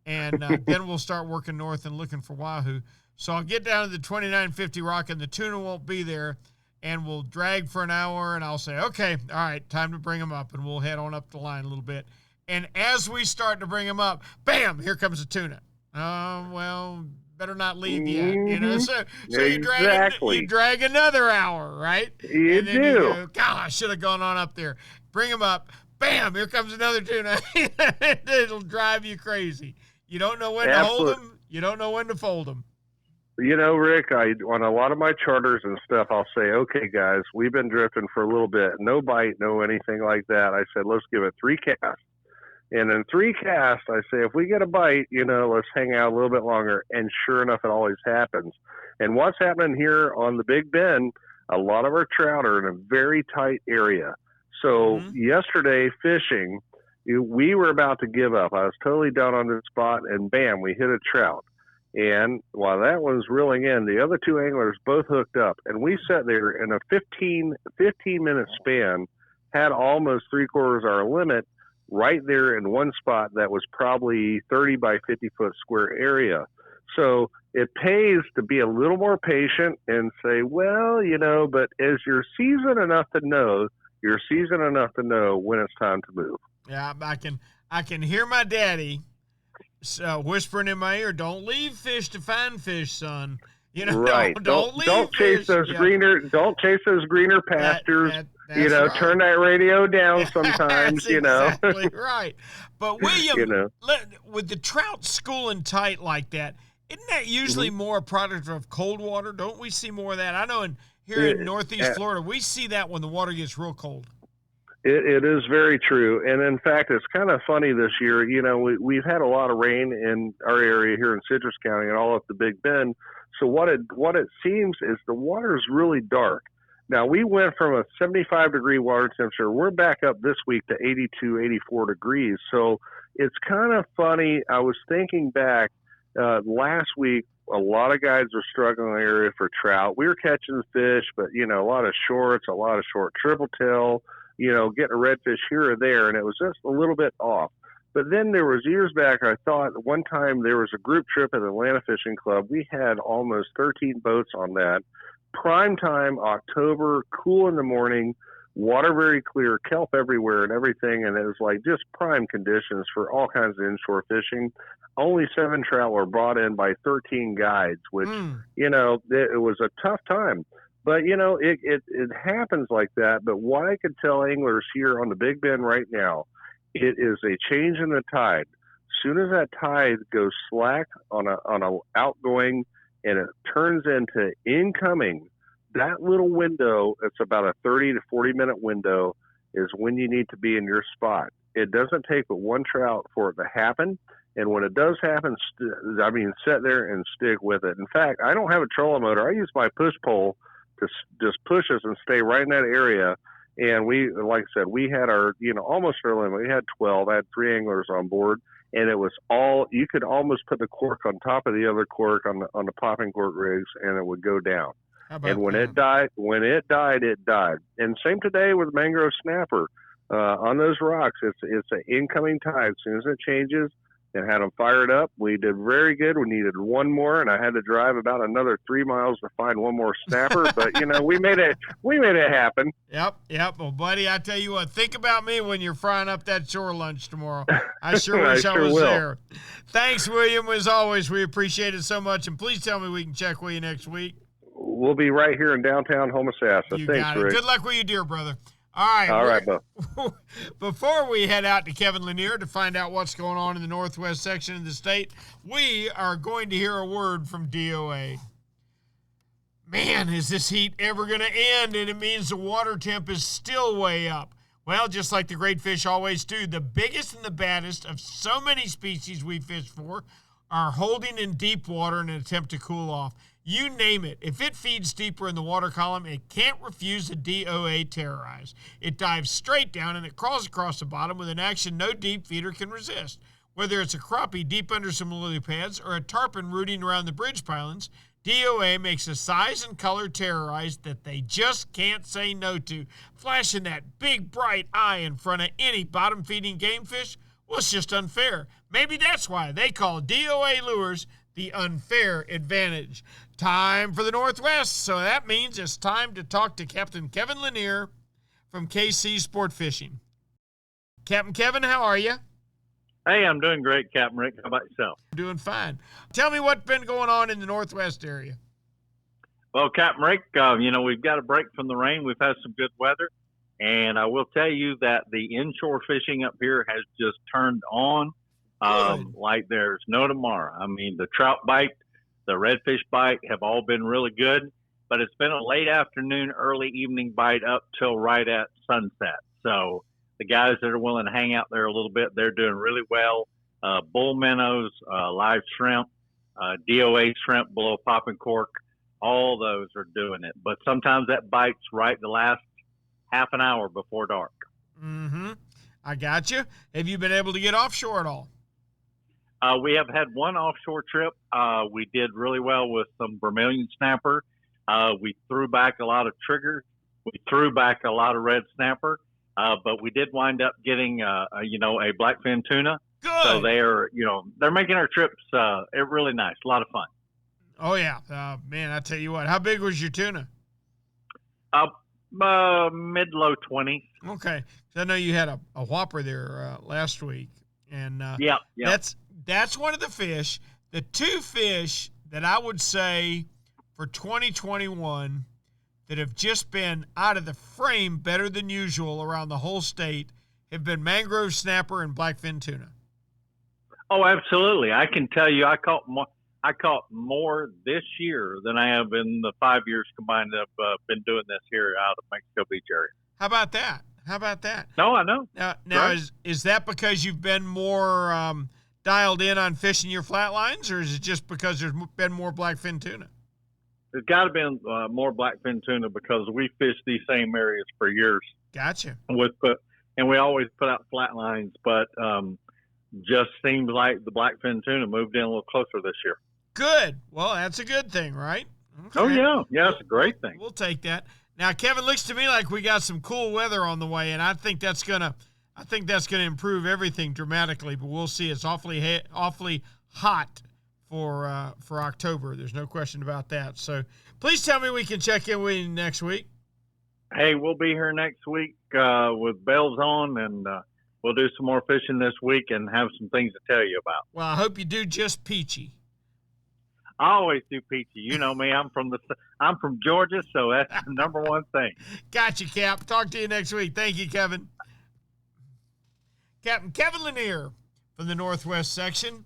and then we'll start working north and looking for wahoo. So I'll get down to the 2950 rock, and the tuna won't be there, and we'll drag for an hour, and I'll say, okay, all right, time to bring them up, and we'll head on up the line a little bit. And as we start to bring them up, bam, here comes the tuna. Well, better not leave yet, So you drag another hour, right? You do. You go, God, I should have gone on up there. Bring them up. Bam, here comes another tuna. It'll drive you crazy. You don't know when to hold them. You don't know when to fold them. Rick, on a lot of my charters and stuff, I'll say, okay, guys, we've been drifting for a little bit. No bite, no anything like that. I said, let's give it 3 casts. And in 3 casts, I say, if we get a bite, let's hang out a little bit longer. And sure enough, it always happens. And what's happening here on the Big Bend, a lot of our trout are in a very tight area. So yesterday fishing, we were about to give up. I was totally down on this spot, and bam, we hit a trout. And while that one was reeling in, the other 2 anglers both hooked up. And we sat there in a 15-minute span, had almost 3/4 our limit, right there in one spot that was probably 30 by 50 foot square area. So it pays to be a little more patient and say, well, but is your season enough to know when it's time to move? Yeah, I can hear my daddy whispering in my ear, don't leave fish to find fish, son. Right. Don't chase those greener pastures. That's right. Turn that radio down sometimes, That's exactly right. But William, with the trout schooling tight like that, isn't that usually more a product of cold water? Don't we see more of that? I know here in Northeast Florida, we see that when the water gets real cold. It is very true. And in fact, it's kind of funny this year. We've had a lot of rain in our area here in Citrus County and all up the Big Bend. So what it seems is the water is really dark. Now, we went from a 75-degree water temperature. We're back up this week to 82, 84 degrees. So it's kind of funny. I was thinking back last week, a lot of guys were struggling in the area for trout. We were catching fish, but, a lot of shorts, a lot of short triple tail, getting a redfish here or there, and it was just a little bit off. But then there was years back, I thought one time there was a group trip at Atlanta Fishing Club. We had almost 13 boats on that. Prime time, October, cool in the morning, water very clear, kelp everywhere and everything. And it was like just prime conditions for all kinds of inshore fishing. Only 7 trout were brought in by 13 guides, which, it was a tough time. But, it happens like that. But what I could tell anglers here on the Big Bend right now, it is a change in the tide. As soon as that tide goes slack on a outgoing and it turns into incoming, that little window, it's about a 30 to 40-minute window, is when you need to be in your spot. It doesn't take but one trout for it to happen. And when it does happen, sit there and stick with it. In fact, I don't have a trolling motor. I use my push pole to just push us and stay right in that area. And we, like I said, we had our, almost our limit. We had 12. I had 3 anglers on board. And it was all, you could almost put the cork on top of the other cork on the popping cork rigs, and it would go down. And when it died, it died. And same today with mangrove snapper. on those rocks. It's an incoming tide. As soon as it changes, and had them fired up. We did very good. We needed one more, and I had to drive about another 3 miles to find one more snapper. But we made it happen. Yep. Well, buddy, I tell you what, think about me when you're frying up that shore lunch tomorrow. I sure wish I was there. Thanks, William. As always, we appreciate it so much. And please tell me we can check with you next week. We'll be right here in downtown Homosassa. You Thanks, got it. Rick. Good luck with you, dear brother. All right, Bo. Before we head out to Kevin Lanier to find out what's going on in the northwest section of the state, we are going to hear a word from D.O.A. Man, is this heat ever going to end? And it means the water temp is still way up. Well, just like the great fish always do, the biggest and the baddest of so many species we fish for are holding in deep water in an attempt to cool off. You name it. If it feeds deeper in the water column, it can't refuse the D.O.A. terrorize. It dives straight down and it crawls across the bottom with an action no deep feeder can resist. Whether it's a crappie deep under some lily pads or a tarpon rooting around the bridge pilings, D.O.A. makes a size and color terrorize that they just can't say no to. Flashing that big bright eye in front of any bottom-feeding game fish, well, it's just unfair. Maybe that's why they call D.O.A. lures the unfair advantage. Time for the Northwest, so that means it's time to talk to Captain Kevin Lanier from KC Sport Fishing. Captain Kevin, how are you? Hey, I'm doing great, Captain Rick. How about yourself? I'm doing fine. Tell me what's been going on in the Northwest area. Well, Captain Rick, we've got a break from the rain. We've had some good weather, and I will tell you that the inshore fishing up here has just turned on like there's no tomorrow. I mean, the trout bite, the redfish bite have all been really good, but it's been a late afternoon, early evening bite up till right at sunset. So the guys that are willing to hang out there a little bit, they're doing really well. Bull minnows, live shrimp, D.O.A. shrimp below popping cork, all those are doing it. But sometimes that bites right the last half an hour before dark. Mm-hmm. I got you. Have you been able to get offshore at all? We have had one offshore trip. We did really well with some vermilion snapper. We threw back a lot of trigger. We threw back a lot of red snapper. But we did wind up getting, a blackfin tuna. Good. So they're making our trips really nice. A lot of fun. Oh, yeah. Man, I tell you what. How big was your tuna? Mid-low 20s. Okay. So I know you had a whopper there last week. And yeah. That's one of the fish, the two fish that I would say for 2021 that have just been out of the frame better than usual around the whole state have been mangrove snapper and blackfin tuna. Oh, absolutely. I can tell you I caught more this year than I have in the 5 years combined that I've been doing this here out of Mexico Beach area. How about that? No, I know. Now right. is that because you've been more dialed in on fishing your flatlines, or is it just because there's been more blackfin tuna? There's got to be more blackfin tuna because we fished these same areas for years. Gotcha. And we always put out flatlines, but just seems like the blackfin tuna moved in a little closer this year. Good. Well, that's a good thing, right? Okay. Oh, yeah. Yeah, it's a great thing. We'll take that. Now, Kevin, looks to me like we got some cool weather on the way, and I think that's gonna improve everything dramatically. But we'll see. It's awfully hot for October. There's no question about that. So please tell me we can check in with you next week. Hey, we'll be here next week with bells on, and we'll do some more fishing this week and have some things to tell you about. Well, I hope you do just peachy. I always do peachy. You know me. I'm from Georgia, so that's the number one thing. Gotcha, Cap. Talk to you next week. Thank you, Kevin. Captain Kevin Lanier from the Northwest section.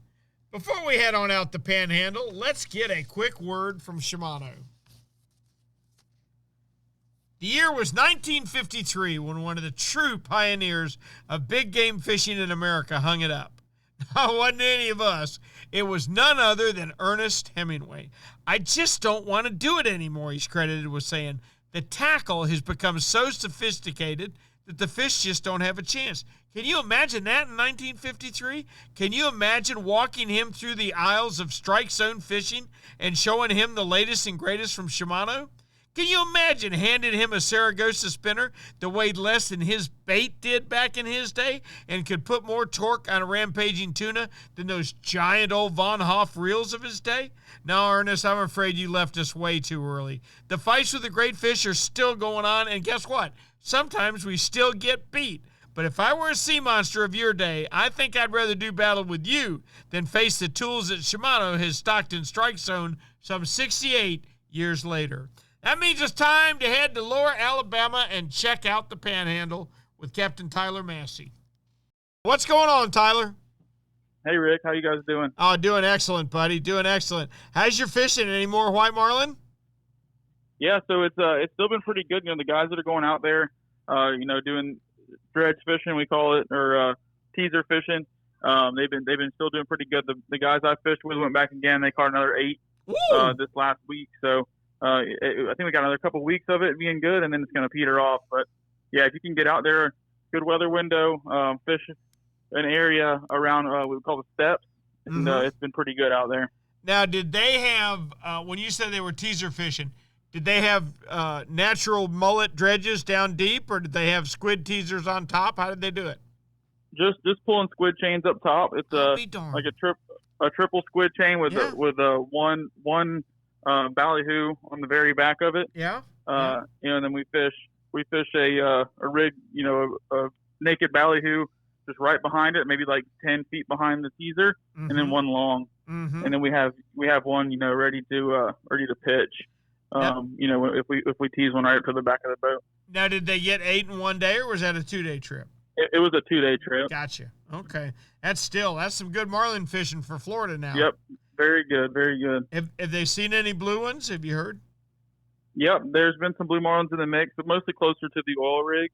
Before we head on out the Panhandle, let's get a quick word from Shimano. The year was 1953 when one of the true pioneers of big game fishing in America hung it up. No, it wasn't any of us. It was none other than Ernest Hemingway. I just don't want to do it anymore, he's credited with saying. The tackle has become so sophisticated that the fish just don't have a chance. Can you imagine that in 1953? Can you imagine walking him through the aisles of strike zone fishing and showing him the latest and greatest from Shimano? Can you imagine handing him a Saragossa spinner that weighed less than his bait did back in his day and could put more torque on a rampaging tuna than those giant old Von Hoff reels of his day? No, Ernest, I'm afraid you left us way too early. The fights with the great fish are still going on, and guess what? Sometimes we still get beat. But if I were a sea monster of your day, I think I'd rather do battle with you than face the tools that Shimano has stocked in Strike Zone some 68 years later. That means it's time to head to Lower Alabama and check out the Panhandle with Captain Tyler Massey. What's going on, Tyler? Hey, Rick. How you guys doing? Oh, doing excellent, buddy. Doing excellent. How's your fishing? Any more white marlin? Yeah, so it's still been pretty good. You know, the guys that are going out there, doing dredge fishing, we call it, or teaser fishing. They've been still doing pretty good. The guys I fished with went back again. They caught another 8 this last week. So I think we got another couple weeks of it being good, and then it's going to peter off. But yeah, if you can get out there, good weather window, fish an area around what we call the steps, and it's been pretty good out there. Now, did they have when you said they were teaser fishing? Did they have natural mullet dredges down deep, or did they have squid teasers on top? How did they do it? Just pulling squid chains up top. It's like a triple squid chain with one ballyhoo on the very back of it. Yeah. And then we fish a rig, a naked ballyhoo just right behind it, maybe like 10 feet behind the teaser, and then one long, and then we have one ready to pitch. If we tease one right to the back of the boat. Now, did they get 8 in one day, or was that a 2-day trip? It was a 2-day trip. Gotcha. Okay, that's some good marlin fishing for Florida now. Yep, very good, very good. Have they seen any blue ones? Have you heard? Yep, there's been some blue marlins in the mix, but mostly closer to the oil rig.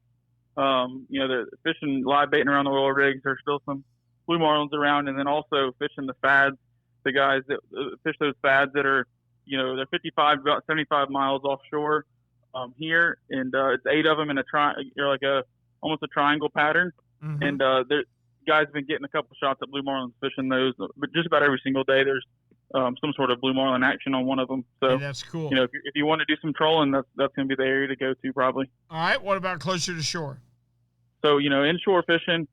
They're fishing live baiting around the oil rigs. There's still some blue marlins around, and then also fishing the fads. The guys that fish those fads that are they're 55, about 75 miles offshore here, and it's 8 of them in almost a triangle pattern. And the guys have been getting a couple shots at blue marlins fishing those, but just about every single day there's some sort of blue marlin action on one of them. So hey, that's cool. If you want to do some trolling, that's going to be the area to go to probably. All right. What about closer to shore? So inshore fishing,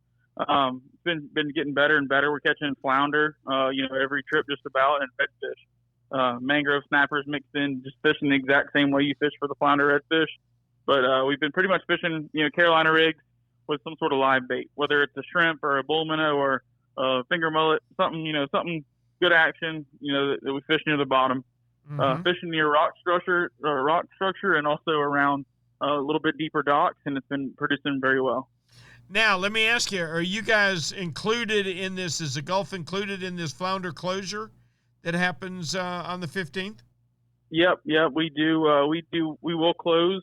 been getting better and better. We're catching flounder, every trip just about, and redfish. Mangrove snappers mixed in, just fishing the exact same way you fish for the flounder redfish. But we've been pretty much fishing, Carolina rigs with some sort of live bait, whether it's a shrimp or a bull minnow or a finger mullet, something good action, that we fish near the bottom. Fishing near rock structure, and also around a little bit deeper docks, and it's been producing very well. Now, let me ask you, are you guys included in this? Is the Gulf included in this flounder closure that happens on the 15th? Yep, we do. We will close.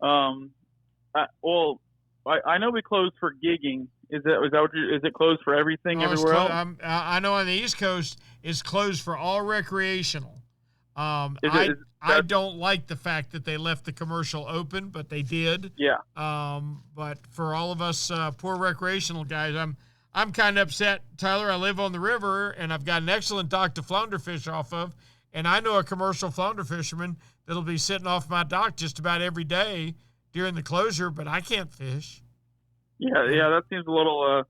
I know we closed for gigging. Is it closed for everything everywhere else? I know on the East Coast it's closed for all recreational. I don't like the fact that they left the commercial open, but they did. Yeah. But for all of us poor recreational guys, I'm kind of upset, Tyler. I live on the river, and I've got an excellent dock to flounder fish off of, and I know a commercial flounder fisherman that'll be sitting off my dock just about every day during the closure, but I can't fish. Yeah, that seems a little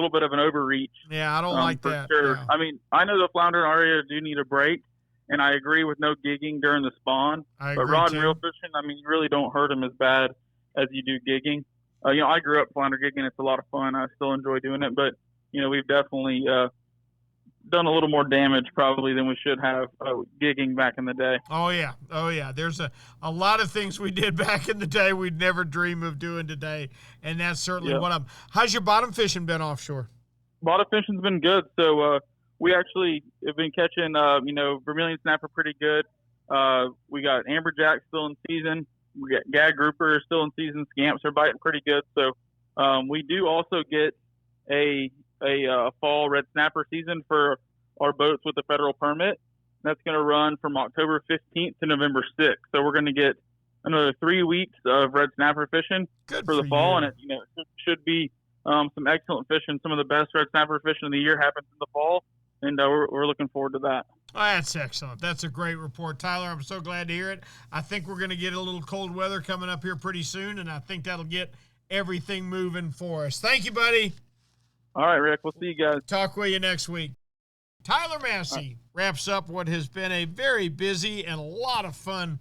bit of an overreach. Yeah, I don't like that. Sure. Yeah. I mean, I know the flounder in our area do need a break, and I agree with no gigging during the spawn. But rod and reel fishing, you really don't hurt them as bad as you do gigging. I grew up flounder gigging. It's a lot of fun. I still enjoy doing it, but we've definitely done a little more damage probably than we should have gigging back in the day. Oh yeah. There's a lot of things we did back in the day we'd never dream of doing today, and that's certainly one of them. How's your bottom fishing been offshore? Bottom fishing's been good. So we actually have been catching vermilion snapper pretty good. We got amberjack still in season. We got gag grouper still in season. Scamps are biting pretty good. So we do also get a fall red snapper season for our boats with the federal permit. That's going to run from October 15th to November 6th. So we're going to get another 3 weeks of red snapper fishing for the fall, and it should be some excellent fishing. Some of the best red snapper fishing of the year happens in the fall, and we're looking forward to that. Oh, that's excellent. That's a great report, Tyler. I'm so glad to hear it. I think we're going to get a little cold weather coming up here pretty soon, and I think that'll get everything moving for us. Thank you, buddy. All right, Rick. We'll see you guys. Talk with you next week. Tyler Massey wraps up what has been a very busy and a lot of fun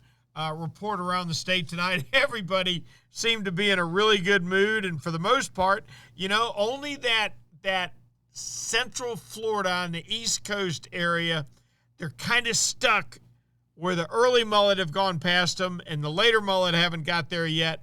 report around the state tonight. Everybody seemed to be in a really good mood, and for the most part, only that central Florida on the East Coast area, they're kind of stuck where the early mullet have gone past them and the later mullet haven't got there yet.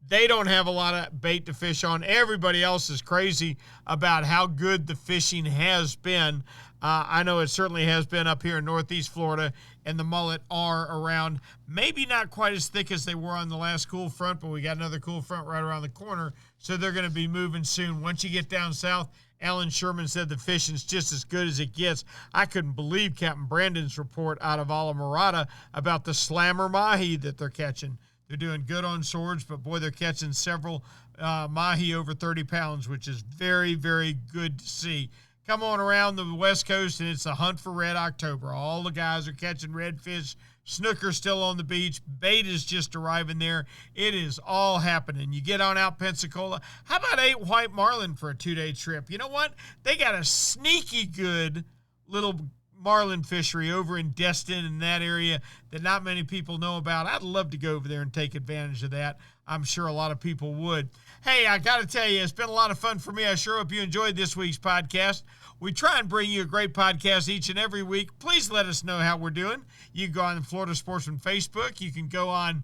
They don't have a lot of bait to fish on. Everybody else is crazy about how good the fishing has been. I know it certainly has been up here in Northeast Florida, and the mullet are around. Maybe not quite as thick as they were on the last cool front, but we got another cool front right around the corner, so they're going to be moving soon. Once you get down south, Alan Sherman said the fishing's just as good as it gets. I couldn't believe Captain Brandon's report out of Alamorada about the slammer mahi that they're catching. They're doing good on swords, but boy, they're catching several mahi over 30 pounds, which is very, very good to see. Come on around the West Coast, and it's a hunt for red October. All the guys are catching redfish. Snooker's still on the beach. Bait is just arriving there. It is all happening. You get on out Pensacola. How about 8 white marlin for a 2-day trip? You know what? They got a sneaky good little marlin fishery over in Destin in that area that not many people know about. I'd love to go over there and take advantage of that. I'm sure a lot of people would. Hey, I got to tell you, it's been a lot of fun for me. I sure hope you enjoyed this week's podcast. We try and bring you a great podcast each and every week. Please let us know how we're doing. You can go on the Florida Sportsman Facebook. You can go on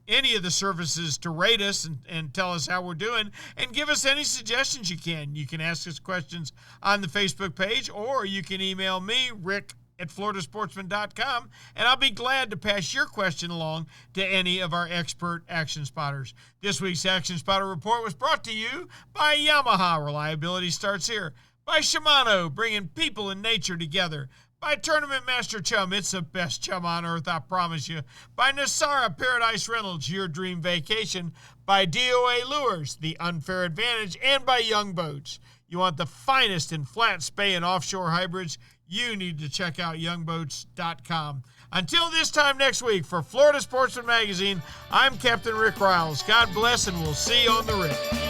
any of the services to rate us and tell us how we're doing and give us any suggestions you can. You can ask us questions on the Facebook page, or you can email me, rick@floridasportsman.com, and I'll be glad to pass your question along to any of our expert action spotters. This week's Action Spotter Report was brought to you by Yamaha. Reliability starts here. By Shimano, bringing people and nature together. By Tournament Master Chum, it's the best chum on earth, I promise you. By Nosara Paradise Rentals, your dream vacation. By D.O.A. Lures, the unfair advantage. And by Young Boats. You want the finest in flat, spay, and offshore hybrids? You need to check out youngboats.com. Until this time next week, for Florida Sportsman Magazine, I'm Captain Rick Riles. God bless, and we'll see you on the Rick.